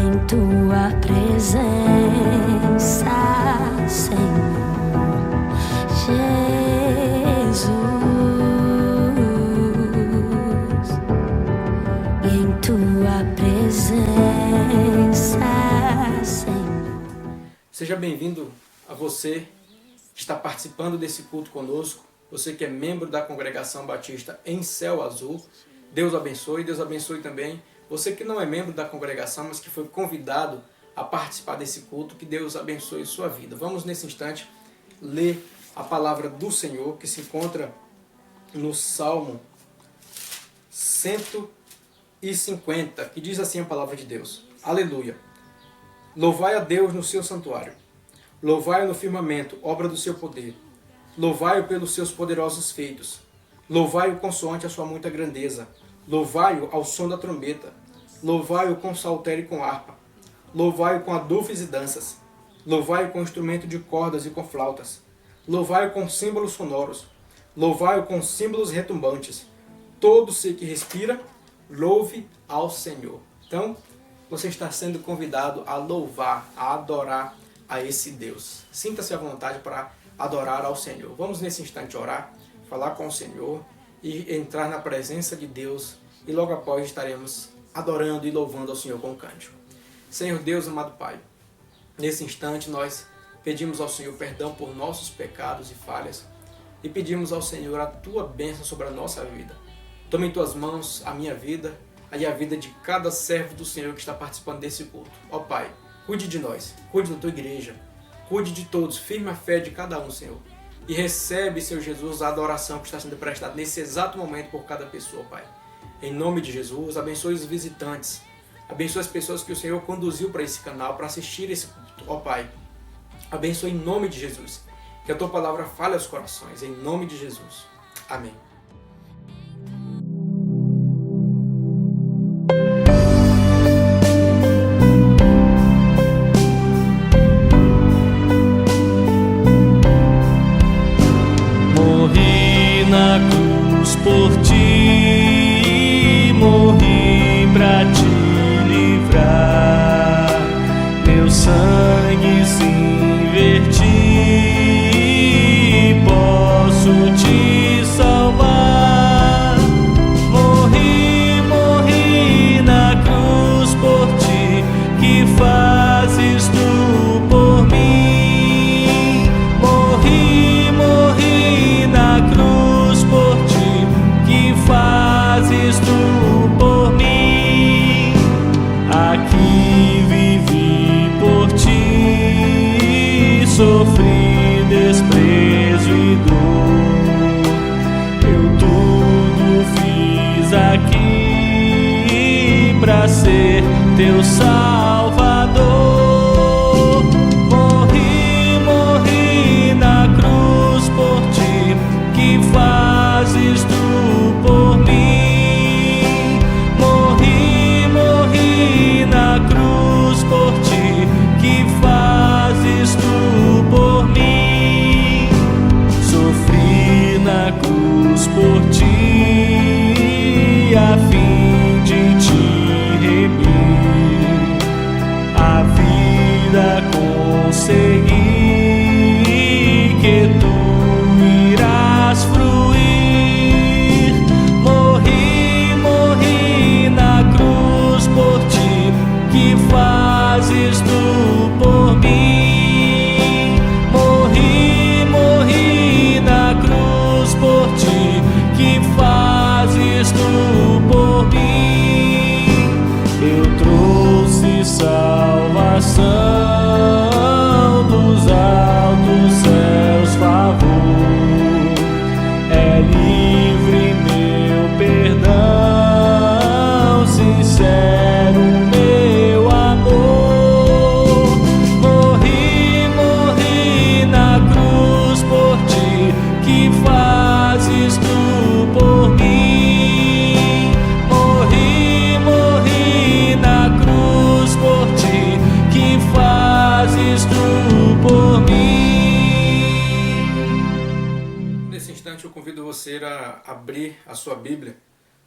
em tua presença, Senhor Jesus, em tua presença, Senhor. Seja bem-vindo a você que está participando desse culto conosco, você que é membro da Congregação Batista em Céu Azul. Deus abençoe também você que não é membro da congregação, mas que foi convidado a participar desse culto. Que Deus abençoe sua vida. Vamos nesse instante ler a palavra do Senhor, que se encontra no Salmo 150, que diz assim a palavra de Deus: Aleluia! Louvai a Deus no seu santuário, louvai-o no firmamento, obra do seu poder, louvai-o pelos seus poderosos feitos, louvai-o consoante a sua muita grandeza, louvai-o ao som da trombeta, louvai-o com saltério e com harpa, louvai-o com adufes e danças, louvai-o com instrumento de cordas e com flautas, louvai-o com símbolos sonoros, louvai-o com símbolos retumbantes. Todo ser que respira, louve ao Senhor. Então, você está sendo convidado a louvar, a adorar a esse Deus. Sinta-se à vontade para adorar ao Senhor. Vamos nesse instante orar, falar com o Senhor e entrar na presença de Deus, e logo após estaremos adorando e louvando ao Senhor com cântico. Senhor Deus, amado Pai, nesse instante nós pedimos ao Senhor perdão por nossos pecados e falhas e pedimos ao Senhor a Tua bênção sobre a nossa vida. Tome em Tuas mãos a minha vida e a vida de cada servo do Senhor que está participando desse culto. Ó Pai, cuide de nós, cuide da Tua igreja, cuide de todos, firme a fé de cada um, Senhor. E recebe, Senhor Jesus, a adoração que está sendo prestada nesse exato momento por cada pessoa, Pai. Em nome de Jesus, abençoe os visitantes, abençoe as pessoas que o Senhor conduziu para esse canal, para assistir esse culto, ó Pai. Abençoe em nome de Jesus, que a Tua palavra fale aos corações, em nome de Jesus. Amém. Por ti morri pra te livrar, meu sangue sim verti, posso te salvar. Morri na cruz por ti, que fazes tu por mim. Morri na cruz por ti, que fazes tu por mim. Aqui vivi por ti, sofri desprezo e dor. Eu tudo fiz aqui pra ser teu Salvador. Morri na cruz por ti, que fazes tu por mim. Morri na cruz por ti, que fazes tu por mim. Sofri na cruz por ti, a fim de te remir. A vida consegui, que tu irás fruir. Morri na cruz por ti, que fazes tu por mim. Morri na cruz por ti, que fazes tu por mim. Eu trouxe salvação dos altos céus, favor. É livre meu perdão, sincero meu amor. Morri na cruz por ti, que fazes tu por mim. Morri na cruz por ti, que fazes tu por mim. Nesse instante eu convido você a abrir a sua Bíblia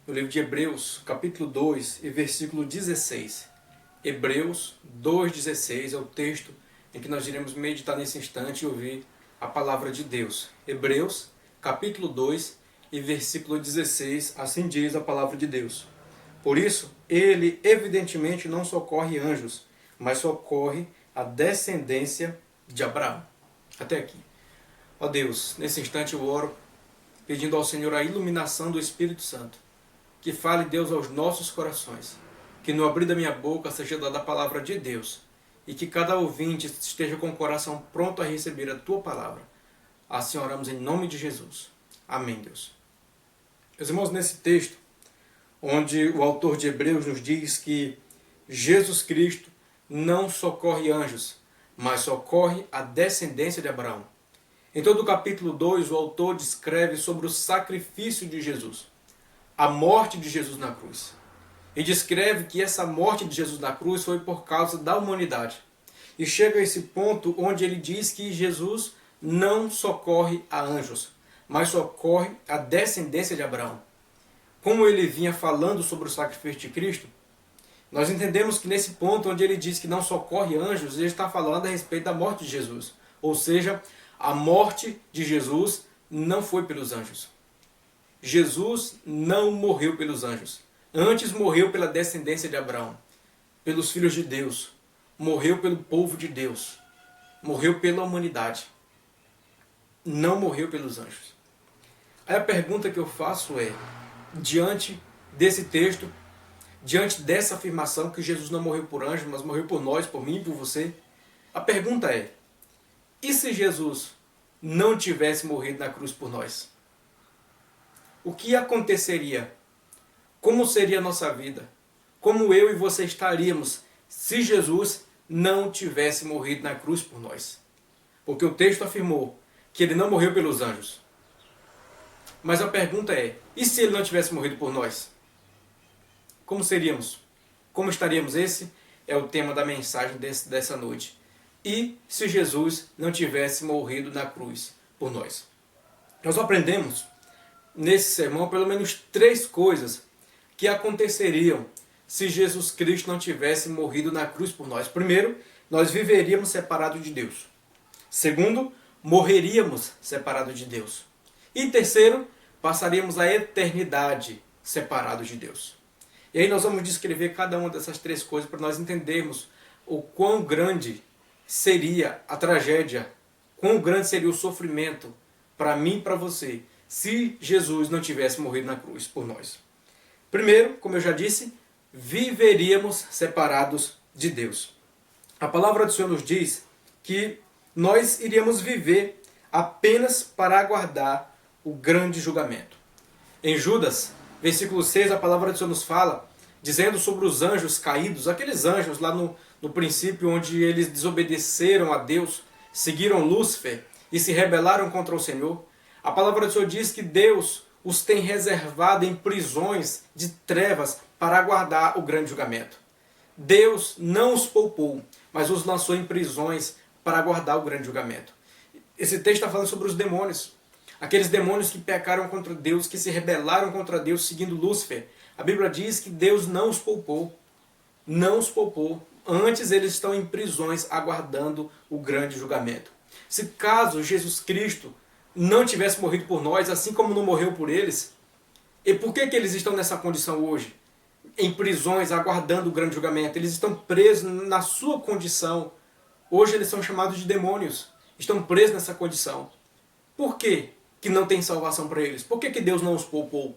no livro de Hebreus, capítulo 2 e versículo 16, Hebreus 2,16 é o texto em que nós iremos meditar nesse instante e ouvir a palavra de Deus. Hebreus, capítulo 2 e versículo 16, assim diz a palavra de Deus. Por isso, ele evidentemente não socorre anjos, mas socorre a descendência de Abraão. Até aqui. Ó Deus, nesse instante eu oro, pedindo ao Senhor a iluminação do Espírito Santo. Que fale, Deus, aos nossos corações. Que no abrir da minha boca seja dada a palavra de Deus. E que cada ouvinte esteja com o coração pronto a receber a tua palavra. Assim oramos em nome de Jesus. Amém, Deus. Meus irmãos, nesse texto, onde o autor de Hebreus nos diz que Jesus Cristo não socorre anjos, mas socorre a descendência de Abraão. Em todo o capítulo 2, o autor descreve sobre o sacrifício de Jesus, a morte de Jesus na cruz. E descreve que essa morte de Jesus na cruz foi por causa da humanidade. E chega a esse ponto onde ele diz que Jesus não socorre a anjos, mas socorre a descendência de Abraão. Como ele vinha falando sobre o sacrifício de Cristo, nós entendemos que nesse ponto onde ele diz que não socorre anjos, ele está falando a respeito da morte de Jesus. Ou seja, a morte de Jesus não foi pelos anjos. Jesus não morreu pelos anjos. Antes morreu pela descendência de Abraão, pelos filhos de Deus. Morreu pelo povo de Deus. Morreu pela humanidade. Não morreu pelos anjos. Aí a pergunta que eu faço é, diante desse texto, diante dessa afirmação que Jesus não morreu por anjos, mas morreu por nós, por mim e por você, a pergunta é, e se Jesus não tivesse morrido na cruz por nós? O que aconteceria? Como seria a nossa vida? Como eu e você estaríamos se Jesus não tivesse morrido na cruz por nós? Porque o texto afirmou que ele não morreu pelos anjos. Mas a pergunta é, e se ele não tivesse morrido por nós? Como seríamos? Como estaríamos? Esse é o tema da mensagem dessa noite. E se Jesus não tivesse morrido na cruz por nós? Nós aprendemos nesse sermão pelo menos 3 coisas que aconteceriam se Jesus Cristo não tivesse morrido na cruz por nós. Primeiro, nós viveríamos separados de Deus. Segundo, morreríamos separados de Deus. E terceiro, passaríamos a eternidade separados de Deus. E aí nós vamos descrever cada uma dessas 3 coisas para nós entendermos o quão grande seria a tragédia, quão grande seria o sofrimento para mim e para você, se Jesus não tivesse morrido na cruz por nós. Primeiro, como eu já disse, viveríamos separados de Deus. A palavra do Senhor nos diz que nós iríamos viver apenas para aguardar o grande julgamento. Em Judas, versículo 6, a palavra do Senhor nos fala, dizendo sobre os anjos caídos, aqueles anjos lá no princípio onde eles desobedeceram a Deus, seguiram Lúcifer e se rebelaram contra o Senhor. A palavra do Senhor diz que Deus os tem reservado em prisões de trevas para aguardar o grande julgamento. Deus não os poupou, mas os lançou em prisões para aguardar o grande julgamento. Esse texto está falando sobre os demônios. Aqueles demônios que pecaram contra Deus, que se rebelaram contra Deus seguindo Lúcifer. A Bíblia diz que Deus não os poupou. Não os poupou. Antes eles estão em prisões aguardando o grande julgamento. Se caso Jesus Cristo não tivesse morrido por nós, assim como não morreu por eles, e por que eles estão nessa condição hoje? Em prisões, aguardando o grande julgamento. Eles estão presos na sua condição. Hoje eles são chamados de demônios. Estão presos nessa condição. Por quê que não tem salvação para eles? Por que Deus não os poupou?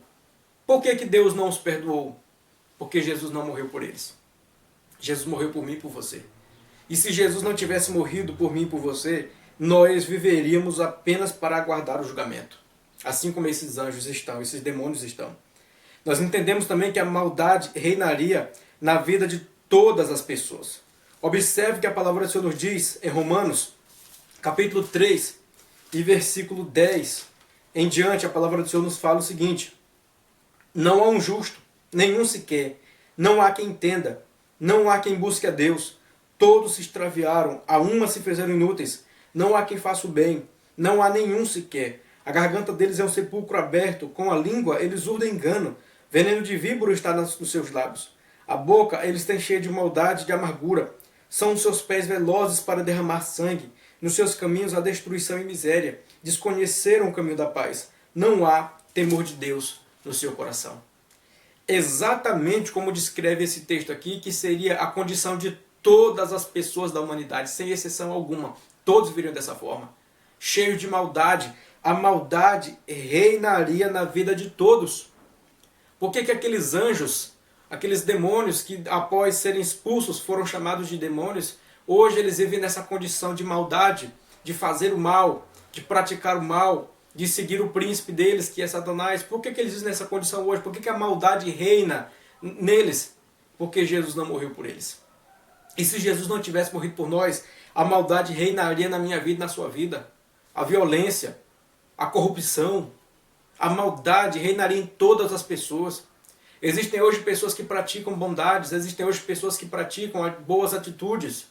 Por que Deus não os perdoou? Porque Jesus não morreu por eles. Jesus morreu por mim e por você. E se Jesus não tivesse morrido por mim e por você, nós viveríamos apenas para aguardar o julgamento. Assim como esses anjos estão, esses demônios estão. Nós entendemos também que a maldade reinaria na vida de todas as pessoas. Observe que a palavra do Senhor nos diz em Romanos, capítulo 3, e versículo 10 em diante, a palavra do Senhor nos fala o seguinte: não há um justo, nenhum sequer, não há quem entenda, não há quem busque a Deus, todos se extraviaram, a uma se fizeram inúteis, não há quem faça o bem, não há nenhum sequer. A garganta deles é um sepulcro aberto, com a língua eles urdem engano, veneno de víbora está nos seus lábios. A boca eles têm cheia de maldade e de amargura. São os seus pés velozes para derramar sangue. Nos seus caminhos há destruição e miséria. Desconheceram o caminho da paz. Não há temor de Deus no seu coração. Exatamente como descreve esse texto aqui, que seria a condição de todas as pessoas da humanidade, sem exceção alguma. Todos viriam dessa forma. Cheios de maldade. A maldade reinaria na vida de todos. Por que aqueles anjos, aqueles demônios que após serem expulsos foram chamados de demônios, hoje eles vivem nessa condição de maldade, de fazer o mal, de praticar o mal, de seguir o príncipe deles, que é Satanás? Por que eles vivem nessa condição hoje? Por que a maldade reina neles? Porque Jesus não morreu por eles. E se Jesus não tivesse morrido por nós, a maldade reinaria na minha vida e na sua vida. A violência, a corrupção, a maldade reinaria em todas as pessoas. Existem hoje pessoas que praticam bondades, existem hoje pessoas que praticam boas atitudes.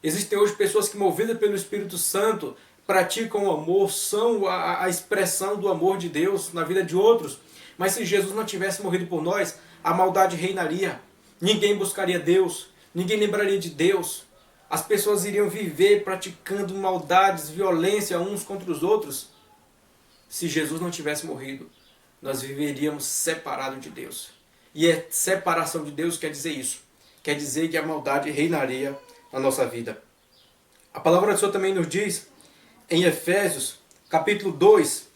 Existem hoje pessoas que, movidas pelo Espírito Santo, praticam o amor, são a expressão do amor de Deus na vida de outros. Mas se Jesus não tivesse morrido por nós, a maldade reinaria. Ninguém buscaria Deus, ninguém lembraria de Deus. As pessoas iriam viver praticando maldades, violência uns contra os outros. Se Jesus não tivesse morrido, nós viveríamos separados de Deus. E a separação de Deus quer dizer isso. Quer dizer que a maldade reinaria na nossa vida. A palavra do Senhor também nos diz, em Efésios, capítulo 2,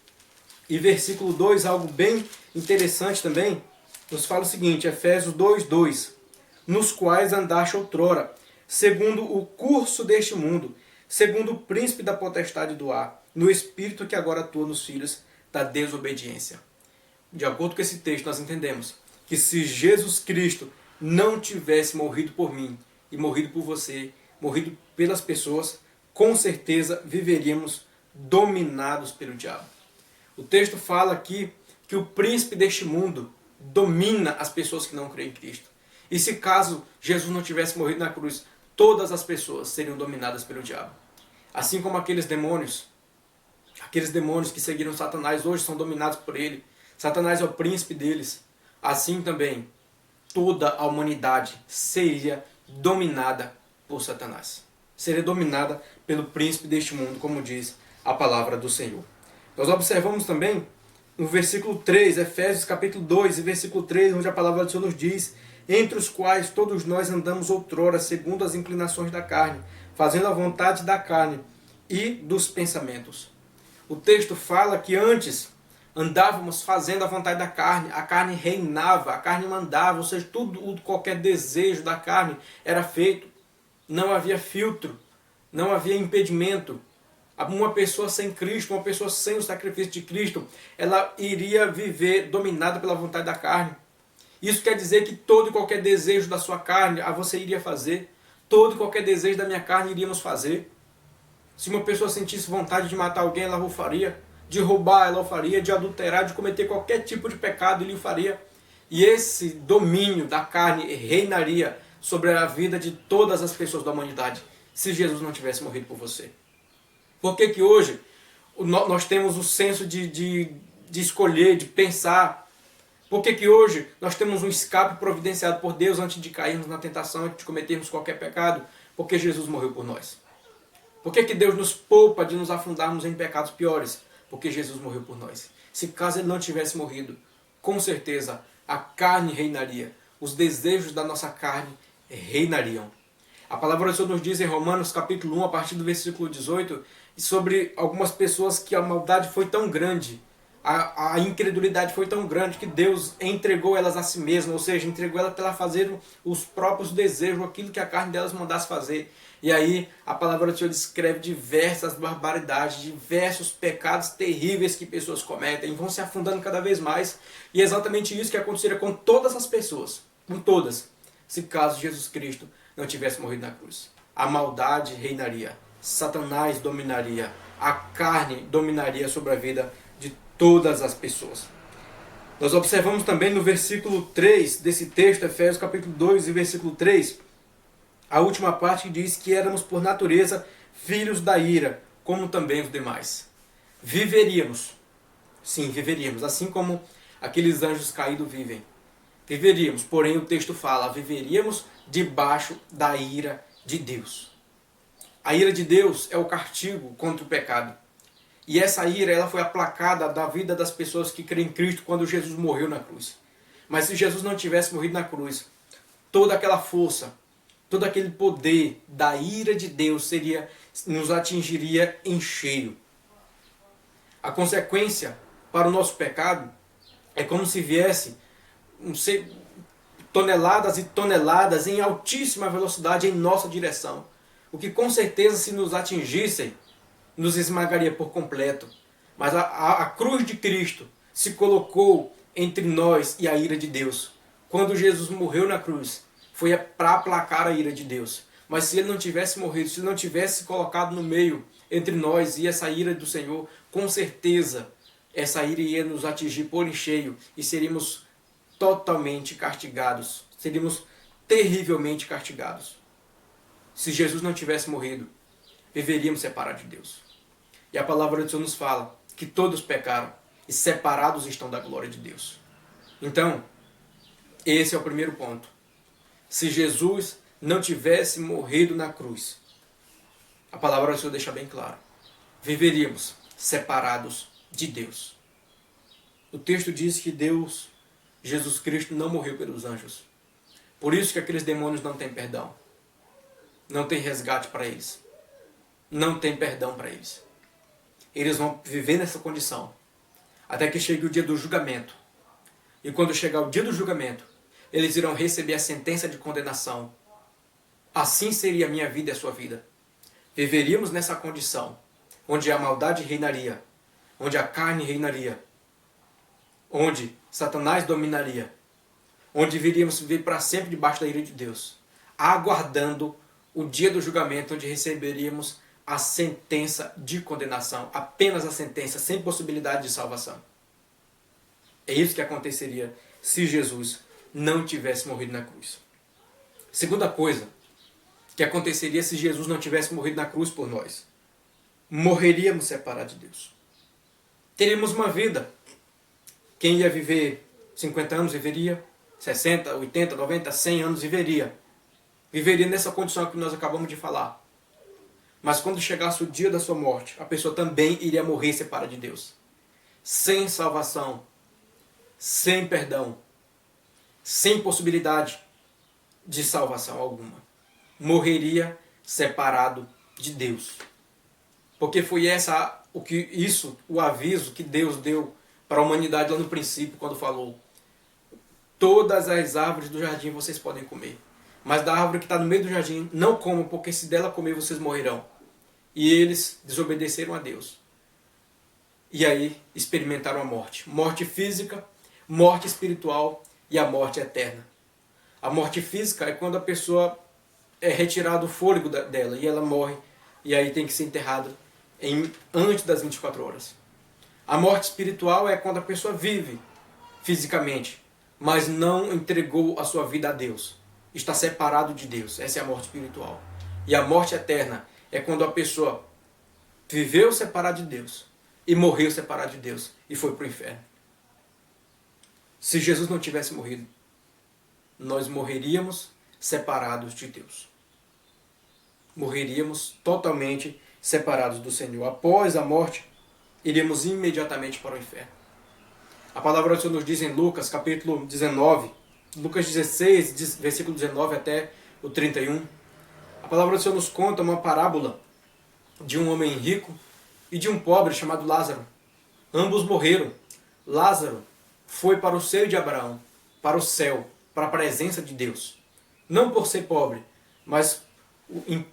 e versículo 2, algo bem interessante também, nos fala o seguinte, Efésios 2:2, nos quais andaste outrora, segundo o curso deste mundo, segundo o príncipe da potestade do ar, no espírito que agora atua nos filhos da desobediência. De acordo com esse texto, nós entendemos que se Jesus Cristo não tivesse morrido por mim e morrido por você, morrido pelas pessoas, com certeza viveríamos dominados pelo diabo. O texto fala aqui que o príncipe deste mundo domina as pessoas que não creem em Cristo. E se caso Jesus não tivesse morrido na cruz, todas as pessoas seriam dominadas pelo diabo. Assim como aqueles demônios que seguiram Satanás hoje são dominados por ele. Satanás é o príncipe deles. Assim também, toda a humanidade seria dominada por Satanás. Seria dominada pelo príncipe deste mundo, como diz a palavra do Senhor. Nós observamos também no versículo 3, Efésios capítulo 2 e versículo 3, onde a palavra do Senhor nos diz, entre os quais todos nós andamos outrora, segundo as inclinações da carne, fazendo a vontade da carne e dos pensamentos. O texto fala que antes andávamos fazendo a vontade da carne, a carne reinava, a carne mandava, ou seja, qualquer desejo da carne era feito. Não havia filtro, não havia impedimento. Uma pessoa sem Cristo, uma pessoa sem o sacrifício de Cristo, ela iria viver dominada pela vontade da carne. Isso quer dizer que todo e qualquer desejo da sua carne, você iria fazer. Todo e qualquer desejo da minha carne iríamos fazer. Se uma pessoa sentisse vontade de matar alguém, ela o faria. De roubar, ela o faria. De adulterar, de cometer qualquer tipo de pecado, ele o faria. E esse domínio da carne reinaria sobre a vida de todas as pessoas da humanidade, se Jesus não tivesse morrido por você. Por que hoje nós temos o senso de escolher, de pensar? Por que hoje nós temos um escape providenciado por Deus antes de cairmos na tentação, antes de cometermos qualquer pecado? Porque Jesus morreu por nós. Por que Deus nos poupa de nos afundarmos em pecados piores? Porque Jesus morreu por nós. Se caso Ele não tivesse morrido, com certeza a carne reinaria. Os desejos da nossa carne reinariam. A palavra do Senhor nos diz em Romanos capítulo 1, a partir do versículo 18, sobre algumas pessoas que a maldade foi tão grande, a incredulidade foi tão grande que Deus entregou elas a si mesmo, ou seja, entregou elas para fazer os próprios desejos, aquilo que a carne delas mandasse fazer. E aí a palavra do Senhor descreve diversas barbaridades, diversos pecados terríveis que pessoas cometem, vão se afundando cada vez mais. E é exatamente isso que aconteceria com todas as pessoas, com todas, se caso Jesus Cristo não tivesse morrido na cruz. A maldade reinaria, Satanás dominaria, a carne dominaria sobre a vida de todas as pessoas. Nós observamos também no versículo 3 desse texto, Efésios capítulo 2 e versículo 3, a última parte que diz que éramos por natureza filhos da ira, como também os demais. Viveríamos, sim, viveríamos, assim como aqueles anjos caídos vivem. Viveríamos, porém o texto fala, viveríamos debaixo da ira de Deus. A ira de Deus é o castigo contra o pecado. E essa ira ela foi aplacada da vida das pessoas que creem em Cristo quando Jesus morreu na cruz. Mas se Jesus não tivesse morrido na cruz, toda aquela força, todo aquele poder da ira de Deus nos atingiria em cheio. A consequência para o nosso pecado é como se viesse toneladas e toneladas em altíssima velocidade em nossa direção. O que com certeza, se nos atingissem, nos esmagaria por completo. Mas a cruz de Cristo se colocou entre nós e a ira de Deus. Quando Jesus morreu na cruz, foi para aplacar a ira de Deus. Mas se ele não tivesse morrido, se ele não tivesse colocado no meio entre nós e essa ira do Senhor, com certeza essa ira ia nos atingir por em cheio e seríamos totalmente castigados. Seríamos terrivelmente castigados. Se Jesus não tivesse morrido, viveríamos separados de Deus. E a palavra do Senhor nos fala que todos pecaram e separados estão da glória de Deus. Então, esse é o primeiro ponto. Se Jesus não tivesse morrido na cruz, a palavra do Senhor deixa bem claro, viveríamos separados de Deus. O texto diz que Deus, Jesus Cristo, não morreu pelos anjos. Por isso que aqueles demônios não têm perdão. Não tem resgate para eles. Não tem perdão para eles. Eles vão viver nessa condição até que chegue o dia do julgamento. E quando chegar o dia do julgamento, eles irão receber a sentença de condenação. Assim seria a minha vida e a sua vida. Viveríamos nessa condição, onde a maldade reinaria, onde a carne reinaria, onde Satanás dominaria, onde viríamos viver para sempre debaixo da ira de Deus, aguardando o dia do julgamento, onde receberíamos a sentença de condenação, apenas a sentença, sem possibilidade de salvação. É isso que aconteceria se Jesus não tivesse morrido na cruz. Segunda coisa que aconteceria se Jesus não tivesse morrido na cruz por nós: morreríamos separados de Deus. Teríamos uma vida. Quem ia viver 50 anos viveria, 60, 80, 90, 100 anos viveria. Viveria nessa condição que nós acabamos de falar. Mas quando chegasse o dia da sua morte, a pessoa também iria morrer separada de Deus. Sem salvação, sem perdão, sem possibilidade de salvação alguma. Morreria separado de Deus. Porque foi o aviso que Deus deu para a humanidade lá no princípio, quando falou: todas as árvores do jardim vocês podem comer, mas da árvore que está no meio do jardim não comam, porque se dela comer vocês morrerão. E eles desobedeceram a Deus. E aí experimentaram a morte. Morte física, morte espiritual e a morte eterna. A morte física é quando a pessoa é retirado o fôlego dela e ela morre. E aí tem que ser enterrada antes das 24 horas. A morte espiritual é quando a pessoa vive fisicamente, mas não entregou a sua vida a Deus. Está separado de Deus. Essa é a morte espiritual. E a morte eterna é quando a pessoa viveu separado de Deus e morreu separado de Deus e foi para o inferno. Se Jesus não tivesse morrido, nós morreríamos separados de Deus. Morreríamos totalmente separados do Senhor. Após a morte, iríamos imediatamente para o inferno. A palavra do Senhor nos diz em Lucas, capítulo 19, Lucas 16, versículo 19 até o 31. A palavra do Senhor nos conta uma parábola de um homem rico e de um pobre chamado Lázaro. Ambos morreram. Lázaro foi para o seio de Abraão, para o céu, para a presença de Deus. Não por ser pobre, mas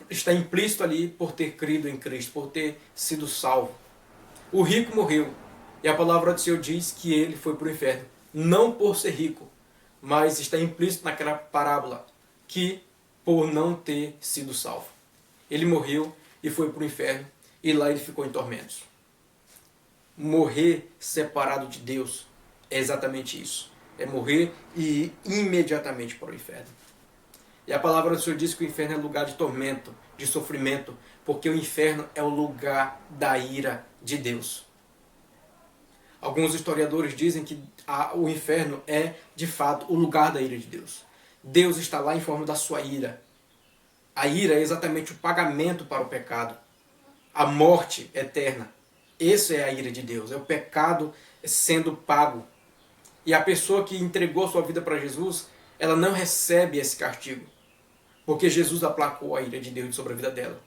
está implícito ali por ter crido em Cristo, por ter sido salvo. O rico morreu, e a palavra do Senhor diz que ele foi para o inferno. Não por ser rico, mas está implícito naquela parábola que por não ter sido salvo. Ele morreu e foi para o inferno, e lá ele ficou em tormentos. Morrer separado de Deus é exatamente isso. É morrer e ir imediatamente para o inferno. E a palavra do Senhor diz que o inferno é lugar de tormento, de sofrimento, porque o inferno é o lugar da ira de Deus. Alguns historiadores dizem que o inferno é, de fato, o lugar da ira de Deus. Deus está lá em forma da sua ira. A ira é exatamente o pagamento para o pecado. A morte eterna. Essa é a ira de Deus. É o pecado sendo pago. E a pessoa que entregou sua vida para Jesus, ela não recebe esse castigo. Porque Jesus aplacou a ira de Deus sobre a vida dela.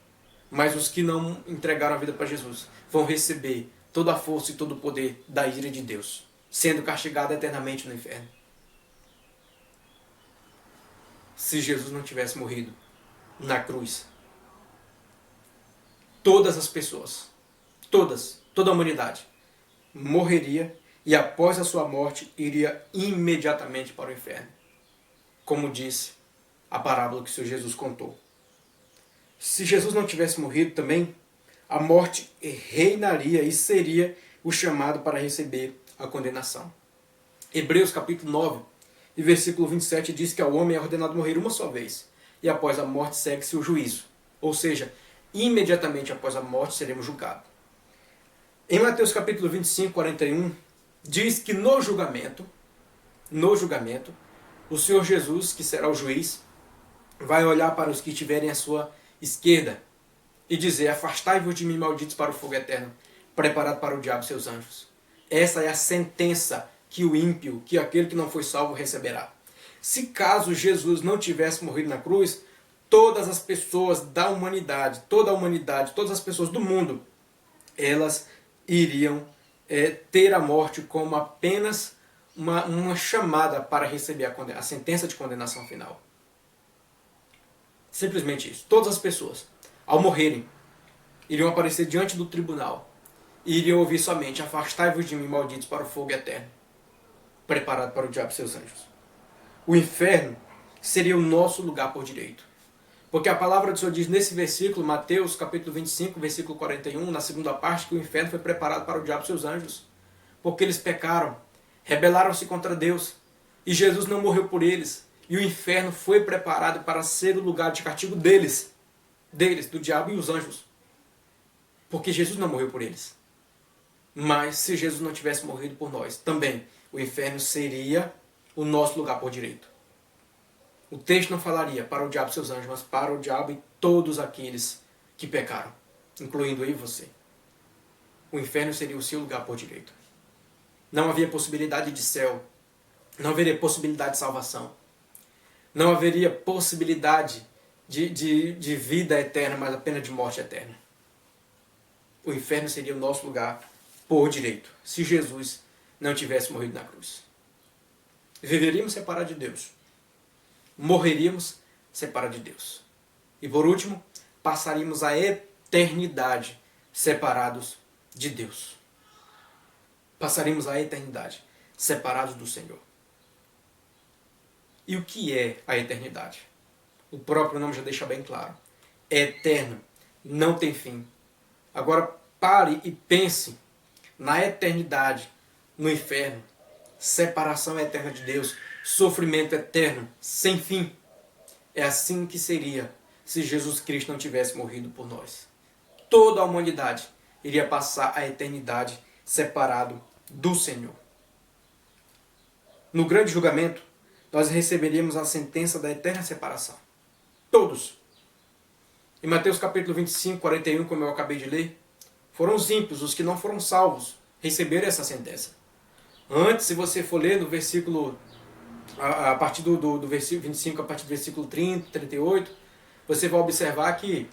Mas os que não entregaram a vida para Jesus vão receber toda a força e todo o poder da ira de Deus, sendo castigado eternamente no inferno. Se Jesus não tivesse morrido na cruz, todas as pessoas, toda a humanidade, morreria e após a sua morte iria imediatamente para o inferno. Como disse a parábola que o Senhor Jesus contou. Se Jesus não tivesse morrido também, a morte reinaria e seria o chamado para receber a condenação. Hebreus capítulo 9 e versículo 27 diz que ao homem é ordenado morrer uma só vez, e após a morte segue-se o juízo. Ou seja, imediatamente após a morte seremos julgados. Em Mateus capítulo 25, 41, diz que no julgamento, o Senhor Jesus, que será o juiz, vai olhar para os que estiverem à sua esquerda e dizer: afastai-vos de mim, malditos, para o fogo eterno, preparado para o diabo e seus anjos. Essa é a sentença que o ímpio, que aquele que não foi salvo, receberá. Se caso Jesus não tivesse morrido na cruz, todas as pessoas da humanidade, toda a humanidade, todas as pessoas do mundo, elas iriam ter a morte como apenas uma chamada para receber a sentença de condenação final. Simplesmente isso. Todas as pessoas, ao morrerem, iriam aparecer diante do tribunal e iriam ouvir somente: afastai-vos de mim, malditos, para o fogo eterno, preparado para o diabo e seus anjos. O inferno seria o nosso lugar por direito. Porque a palavra do Senhor diz nesse versículo, Mateus capítulo 25, versículo 41, na segunda parte, que o inferno foi preparado para o diabo e seus anjos. Porque eles pecaram, rebelaram-se contra Deus, e Jesus não morreu por eles. E o inferno foi preparado para ser o lugar de castigo deles, do diabo e os anjos. Porque Jesus não morreu por eles. Mas se Jesus não tivesse morrido por nós, também o inferno seria o nosso lugar por direito. O texto não falaria para o diabo e seus anjos, mas para o diabo e todos aqueles que pecaram, incluindo eu e você. O inferno seria o seu lugar por direito. Não havia possibilidade de céu. Não haveria possibilidade de salvação. Não haveria possibilidade de vida eterna, mas apenas de morte eterna. O inferno seria o nosso lugar por direito, se Jesus não tivesse morrido na cruz. Viveríamos separados de Deus. Morreríamos separados de Deus. E por último, passaríamos a eternidade separados de Deus. Passaríamos a eternidade separados do Senhor. E o que é a eternidade? O próprio nome já deixa bem claro. É eterno, não tem fim. Agora pare e pense na eternidade, no inferno, separação eterna de Deus, sofrimento eterno, sem fim. É assim que seria se Jesus Cristo não tivesse morrido por nós. Toda a humanidade iria passar a eternidade separado do Senhor. No grande julgamento, nós receberíamos a sentença da eterna separação. Todos. Em Mateus capítulo 25, 41, como eu acabei de ler, foram os ímpios, os que não foram salvos, receberam essa sentença. Antes, se você for ler no versículo, a partir do versículo 25, a partir do versículo 30, 38, você vai observar que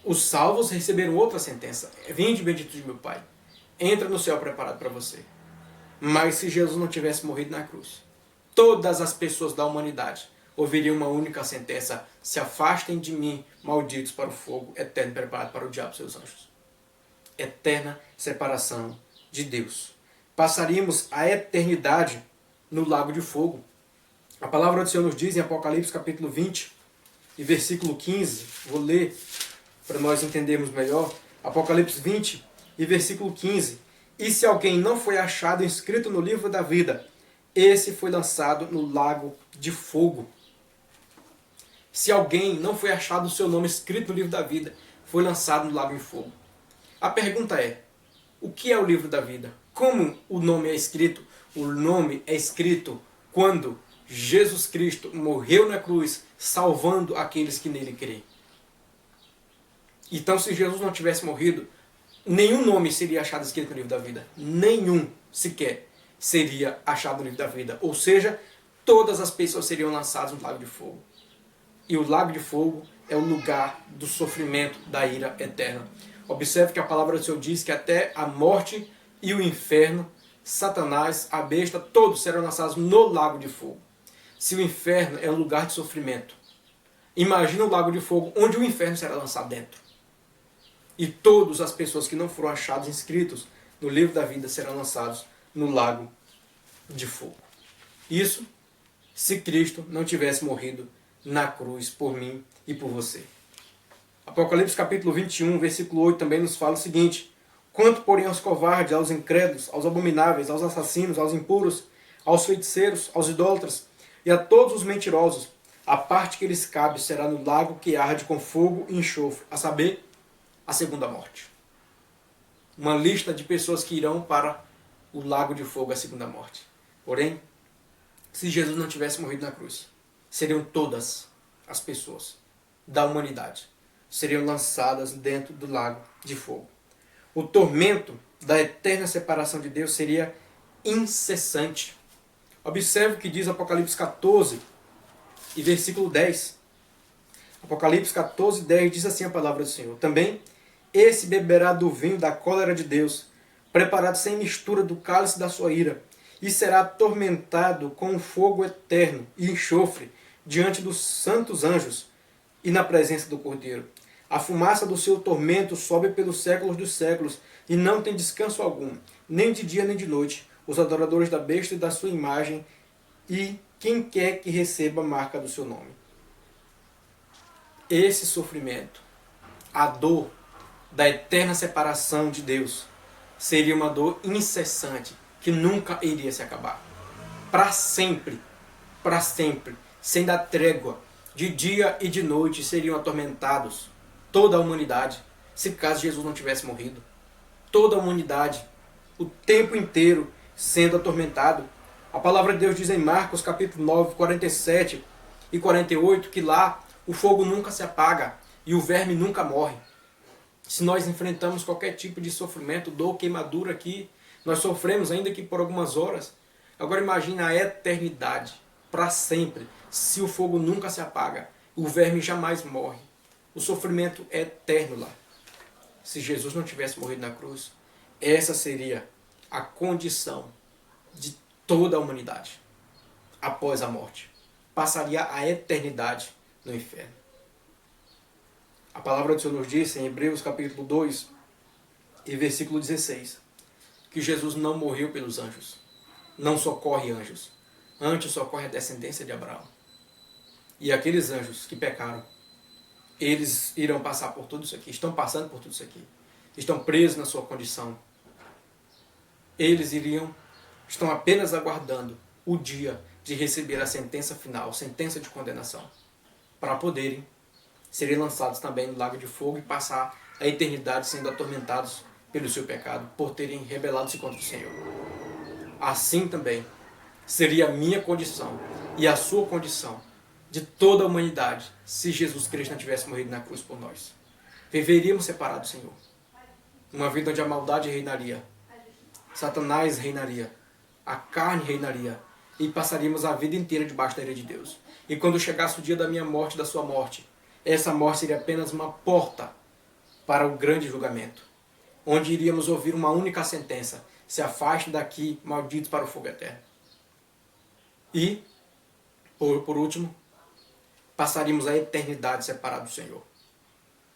os salvos receberam outra sentença. Vinde, bendito de meu Pai. Entra no céu preparado para você. Mas se Jesus não tivesse morrido na cruz, todas as pessoas da humanidade ouviriam uma única sentença: se afastem de mim, malditos, para o fogo eterno preparado para o diabo e seus anjos. Eterna separação de Deus. Passaríamos a eternidade no lago de fogo. A palavra do Senhor nos diz em Apocalipse capítulo 20 e versículo 15, vou ler para nós entendermos melhor. Apocalipse 20 e versículo 15. E se alguém não foi achado inscrito no livro da vida, esse foi lançado no lago de fogo. Se alguém não foi achado o seu nome escrito no livro da vida, foi lançado no lago de fogo. A pergunta é: o que é o livro da vida? Como o nome é escrito? O nome é escrito quando Jesus Cristo morreu na cruz, salvando aqueles que nele creem. Então, se Jesus não tivesse morrido, nenhum nome seria achado escrito no livro da vida. Nenhum sequer seria achado no livro da vida. Ou seja, todas as pessoas seriam lançadas no lago de fogo. E o lago de fogo é o lugar do sofrimento, da ira eterna. Observe que a palavra do Senhor diz que até a morte e o inferno, Satanás, a besta, todos serão lançados no lago de fogo. Se o inferno é um lugar de sofrimento, imagina o lago de fogo onde o inferno será lançado dentro. E todas as pessoas que não foram achadas inscritos no livro da vida serão lançados no lago de fogo. Isso se Cristo não tivesse morrido na cruz por mim e por você. Apocalipse capítulo 21, versículo 8 também nos fala o seguinte: quanto porém aos covardes, aos incrédulos, aos abomináveis, aos assassinos, aos impuros, aos feiticeiros, aos idólatras e a todos os mentirosos, a parte que lhes cabe será no lago que arde com fogo e enxofre, a saber, a segunda morte. Uma lista de pessoas que irão para o lago de fogo, a segunda morte. Porém, se Jesus não tivesse morrido na cruz, seriam todas as pessoas da humanidade seriam lançadas dentro do lago de fogo. O tormento da eterna separação de Deus seria incessante. Observe o que diz Apocalipse 14 e versículo 10. Apocalipse 14, 10 diz assim a palavra do Senhor: também esse beberá do vinho da cólera de Deus, preparado sem mistura do cálice da sua ira, e será atormentado com fogo eterno e enxofre diante dos santos anjos e na presença do Cordeiro. A fumaça do seu tormento sobe pelos séculos dos séculos, e não tem descanso algum, nem de dia nem de noite, os adoradores da besta e da sua imagem, e quem quer que receba a marca do seu nome. Esse sofrimento, a dor da eterna separação de Deus, seria uma dor incessante, que nunca iria se acabar. Para sempre, sem dar trégua, de dia e de noite seriam atormentados toda a humanidade, se caso Jesus não tivesse morrido. Toda a humanidade, o tempo inteiro sendo atormentado. A palavra de Deus diz em Marcos capítulo 9, 47 e 48, que lá o fogo nunca se apaga e o verme nunca morre. Se nós enfrentamos qualquer tipo de sofrimento, dor, queimadura aqui, nós sofremos ainda que por algumas horas. Agora imagine a eternidade, para sempre, se o fogo nunca se apaga, o verme jamais morre. O sofrimento é eterno lá. Se Jesus não tivesse morrido na cruz, essa seria a condição de toda a humanidade após a morte. Passaria a eternidade no inferno. A palavra do Senhor nos diz em Hebreus capítulo 2 e versículo 16, que Jesus não morreu pelos anjos, não socorre anjos, antes socorre a descendência de Abraão. E aqueles anjos que pecaram, eles irão passar por tudo isso aqui, estão passando por tudo isso aqui, estão presos na sua condição. Eles estão apenas aguardando o dia de receber a sentença final, sentença de condenação, para poderem serem lançados também no lago de fogo e passar a eternidade sendo atormentados pelo seu pecado, por terem rebelado-se contra o Senhor. Assim também seria a minha condição e a sua condição de toda a humanidade se Jesus Cristo não tivesse morrido na cruz por nós. Viveríamos separados do Senhor. Uma vida onde a maldade reinaria, Satanás reinaria, a carne reinaria, e passaríamos a vida inteira debaixo da ira de Deus. E quando chegasse o dia da minha morte, da sua morte, essa morte seria apenas uma porta para o grande julgamento, onde iríamos ouvir uma única sentença: se afaste daqui, malditos, para o fogo eterno. E, por último, passaríamos a eternidade separados do Senhor.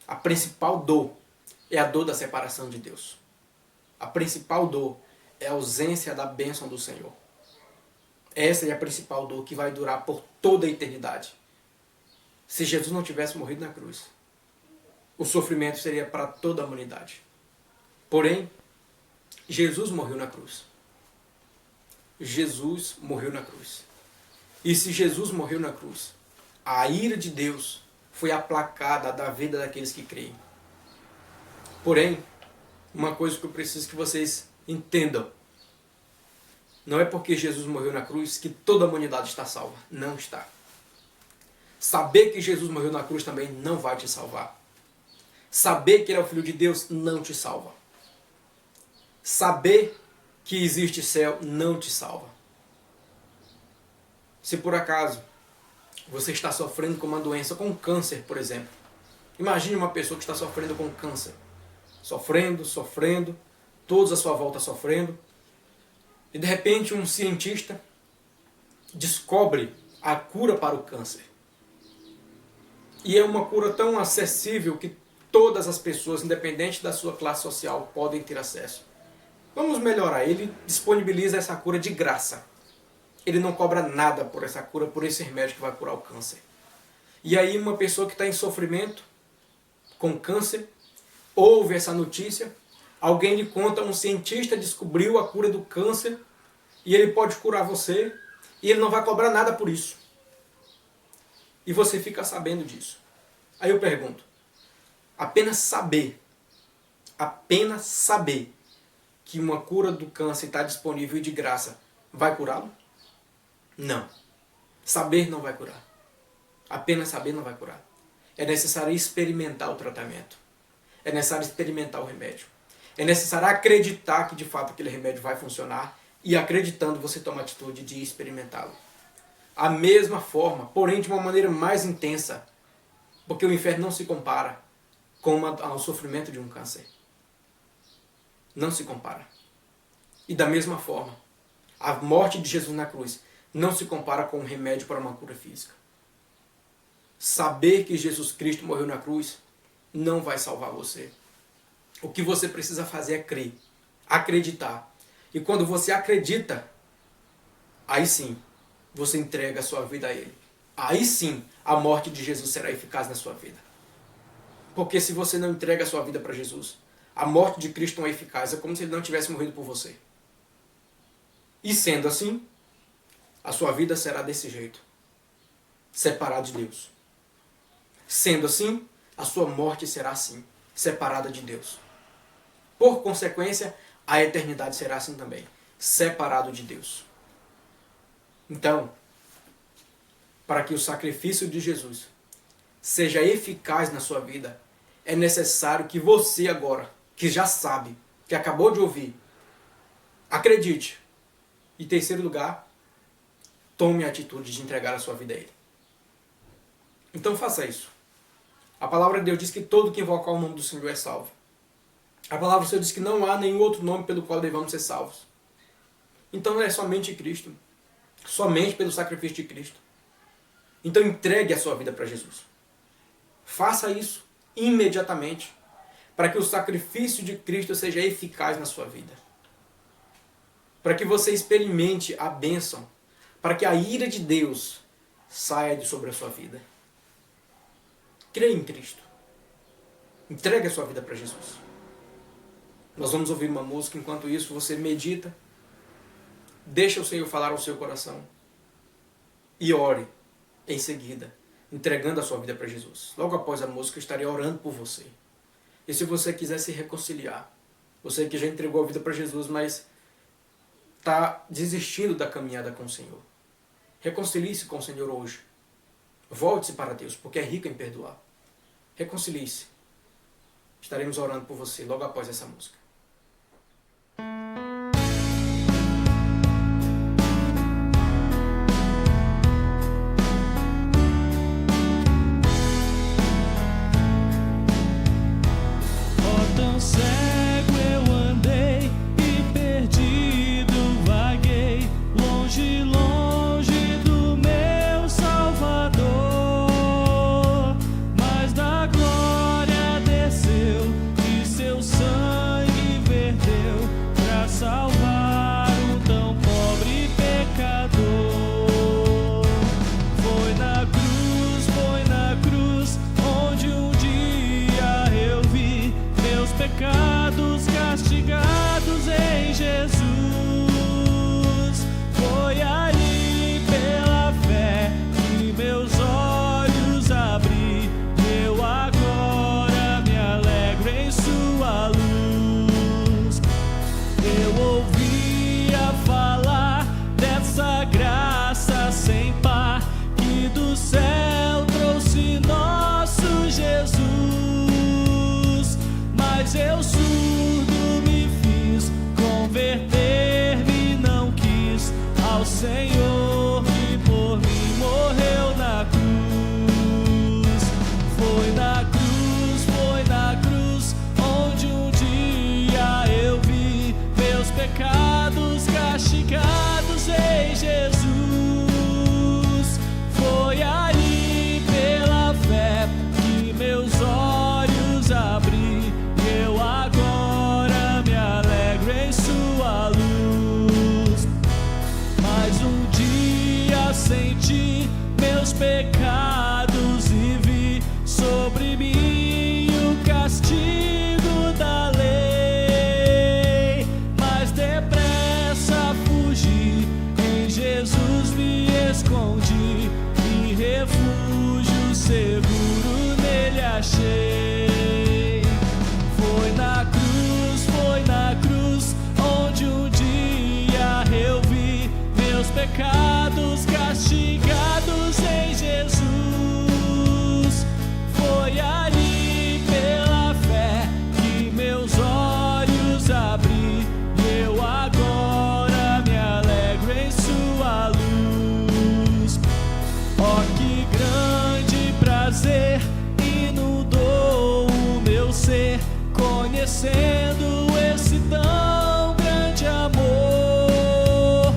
A principal dor é a dor da separação de Deus. A principal dor é a ausência da bênção do Senhor. Essa é a principal dor que vai durar por toda a eternidade. Se Jesus não tivesse morrido na cruz, o sofrimento seria para toda a humanidade. Porém, Jesus morreu na cruz. Jesus morreu na cruz. E se Jesus morreu na cruz, a ira de Deus foi aplacada da vida daqueles que creem. Porém, uma coisa que eu preciso que vocês entendam Não é porque Jesus morreu na cruz que toda a humanidade está salva. Não está. Saber que Jesus morreu na cruz também não vai te salvar. Saber que Ele é o Filho de Deus não te salva. Saber que existe céu não te salva. Se por acaso você está sofrendo com uma doença, com câncer, por exemplo. Imagine uma pessoa que está sofrendo com câncer. Sofrendo, todos à sua volta sofrendo. E de repente um cientista descobre a cura para o câncer. E é uma cura tão acessível que todas as pessoas, independente da sua classe social, podem ter acesso. Vamos melhorar. Ele disponibiliza essa cura de graça. Ele não cobra nada por essa cura, por esse remédio que vai curar o câncer. E aí uma pessoa que está em sofrimento, com câncer, ouve essa notícia, alguém lhe conta, um cientista descobriu a cura do câncer, e ele pode curar você, e ele não vai cobrar nada por isso. E você fica sabendo disso. Aí eu pergunto, apenas saber que uma cura do câncer está disponível e de graça, vai curá-lo? Não. Saber não vai curar. Apenas saber não vai curar. É necessário experimentar o tratamento. É necessário experimentar o remédio. É necessário acreditar que de fato aquele remédio vai funcionar e acreditando você toma a atitude de experimentá-lo. A mesma forma, porém de uma maneira mais intensa, porque o inferno não se compara ao sofrimento de um câncer. Não se compara. E da mesma forma, a morte de Jesus na cruz não se compara com um remédio para uma cura física. Saber que Jesus Cristo morreu na cruz não vai salvar você. O que você precisa fazer é crer, acreditar. E quando você acredita, aí sim, você entrega a sua vida a Ele. Aí sim, a morte de Jesus será eficaz na sua vida. Porque se você não entrega a sua vida para Jesus, a morte de Cristo não é eficaz. É como se Ele não tivesse morrido por você. E sendo assim, a sua vida será desse jeito, separada de Deus. Sendo assim, a sua morte será assim, separada de Deus. Por consequência, a eternidade será assim também, separado de Deus. Então, para que o sacrifício de Jesus seja eficaz na sua vida, é necessário que você agora, que já sabe, que acabou de ouvir, acredite. E em terceiro lugar, tome a atitude de entregar a sua vida a Ele. Então faça isso. A palavra de Deus diz que todo que invocar o nome do Senhor é salvo. A palavra do Senhor diz que não há nenhum outro nome pelo qual devamos ser salvos. Então é somente Cristo. Somente pelo sacrifício de Cristo. Então entregue a sua vida para Jesus. Faça isso imediatamente, para que o sacrifício de Cristo seja eficaz na sua vida. Para que você experimente a bênção, para que a ira de Deus saia de sobre a sua vida. Creia em Cristo. Entregue a sua vida para Jesus. Nós vamos ouvir uma música, enquanto isso você medita, deixa o Senhor falar ao seu coração e ore em seguida, entregando a sua vida para Jesus. Logo após a música eu estarei orando por você. E se você quiser se reconciliar, você que já entregou a vida para Jesus, mas está desistindo da caminhada com o Senhor, reconcilie-se com o Senhor hoje. Volte-se para Deus, porque é rico em perdoar. Reconcilie-se. Estaremos orando por você logo após essa música. Mas da glória desceu de seu sangue. achei. Foi na cruz, onde um dia eu vi meus pecados castigados em Jesus. Foi ali pela fé que meus olhos abri, e eu agora me alegro em sua luz. Oh, que grande prazer inundou o meu ser, conhecendo esse tão grande amor,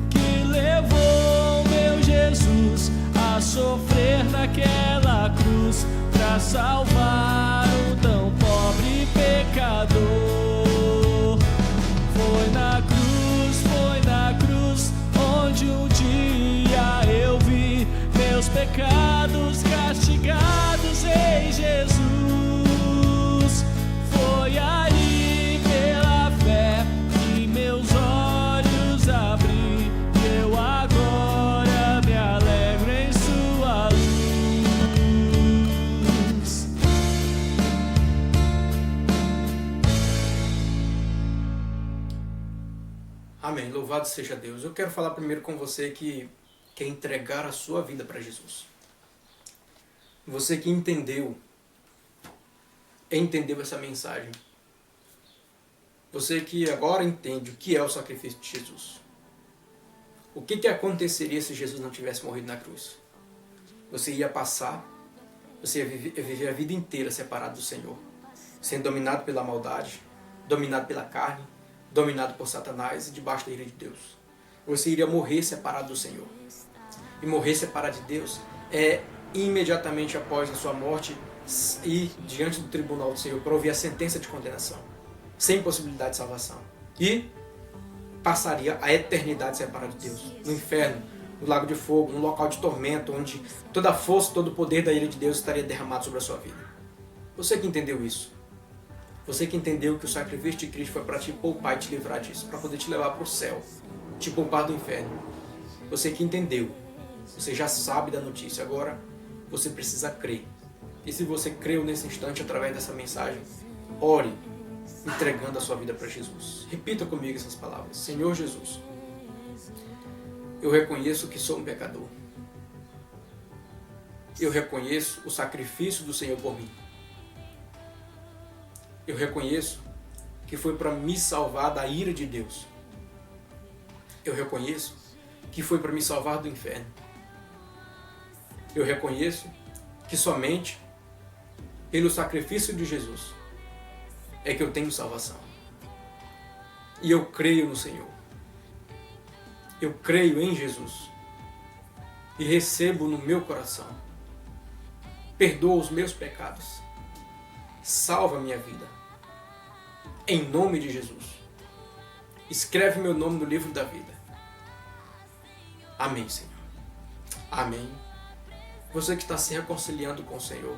que levou meu Jesus a sofrer naquela cruz pra salvar um tão pobre pecador. Foi na cruz, onde um dia eu vi meus pecados castigados em Jesus. Foi ali pela fé que meus olhos abri, e eu agora me alegro em sua luz. Amém. Louvado seja Deus. Eu quero falar primeiro com você que quer entregar a sua vida para Jesus. Você que entendeu essa mensagem. Você que agora entende o que é o sacrifício de Jesus. O que aconteceria se Jesus não tivesse morrido na cruz? Você ia viver a vida inteira separado do Senhor, sendo dominado pela maldade, dominado pela carne, dominado por Satanás e debaixo da ira de Deus. Você iria morrer separado do Senhor. E morrer separado de Deus é imediatamente após a sua morte ir diante do tribunal do Senhor para ouvir a sentença de condenação, sem possibilidade de salvação. E passaria a eternidade separado de Deus, no inferno, no lago de fogo, num local de tormento, onde toda a força, todo o poder da ira de Deus estaria derramado sobre a sua vida. Você que entendeu isso, você que entendeu que o sacrifício de Cristo foi para te poupar e te livrar disso, para poder te levar para o céu, te poupar do inferno. Você que entendeu, você já sabe da notícia, agora você precisa crer. E se você creu nesse instante através dessa mensagem, ore entregando a sua vida para Jesus. Repita comigo essas palavras. Senhor Jesus, eu reconheço que sou um pecador. Eu reconheço o sacrifício do Senhor por mim. Eu reconheço que foi para me salvar da ira de Deus. Eu reconheço que foi para me salvar do inferno. Eu reconheço que somente pelo sacrifício de Jesus é que eu tenho salvação. E eu creio no Senhor. Eu creio em Jesus. E recebo no meu coração. Perdoa os meus pecados. Salva a minha vida. Em nome de Jesus. Escreve meu nome no livro da vida. Amém, Senhor. Amém. Você que está se reconciliando com o Senhor,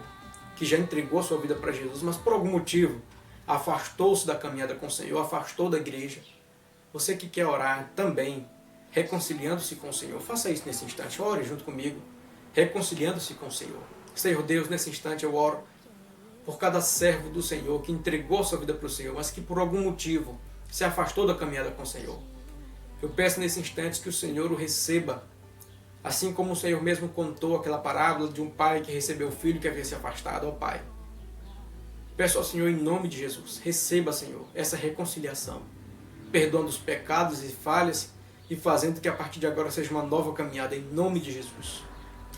que já entregou sua vida para Jesus, mas por algum motivo afastou-se da caminhada com o Senhor, afastou da igreja. Você que quer orar também, reconciliando-se com o Senhor, faça isso nesse instante. Ore junto comigo, reconciliando-se com o Senhor. Senhor Deus, nesse instante eu oro por cada servo do Senhor que entregou sua vida para o Senhor, mas que por algum motivo se afastou da caminhada com o Senhor. Eu peço nesse instante que o Senhor o receba, assim como o Senhor mesmo contou aquela parábola de um pai que recebeu o filho que havia se afastado. Ó Pai, peço ao Senhor em nome de Jesus, receba, Senhor, essa reconciliação, perdoando os pecados e falhas e fazendo que a partir de agora seja uma nova caminhada em nome de Jesus.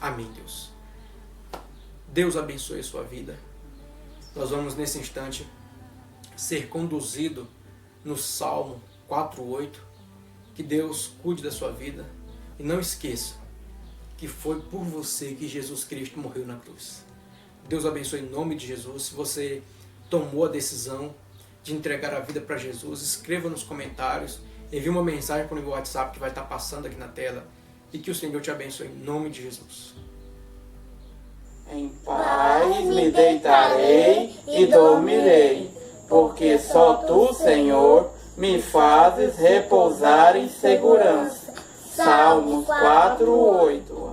Amém, Deus. Deus abençoe a sua vida. Nós vamos nesse instante ser conduzido no Salmo 4:8. Que Deus cuide da sua vida e não esqueça que foi por você que Jesus Cristo morreu na cruz. Deus abençoe em nome de Jesus. Se você tomou a decisão de entregar a vida para Jesus, escreva nos comentários, envie uma mensagem para o meu WhatsApp que vai estar passando aqui na tela e que o Senhor te abençoe em nome de Jesus. Em paz me deitarei e dormirei, porque só Tu, Senhor, me fazes repousar em segurança. Salmos 4:8.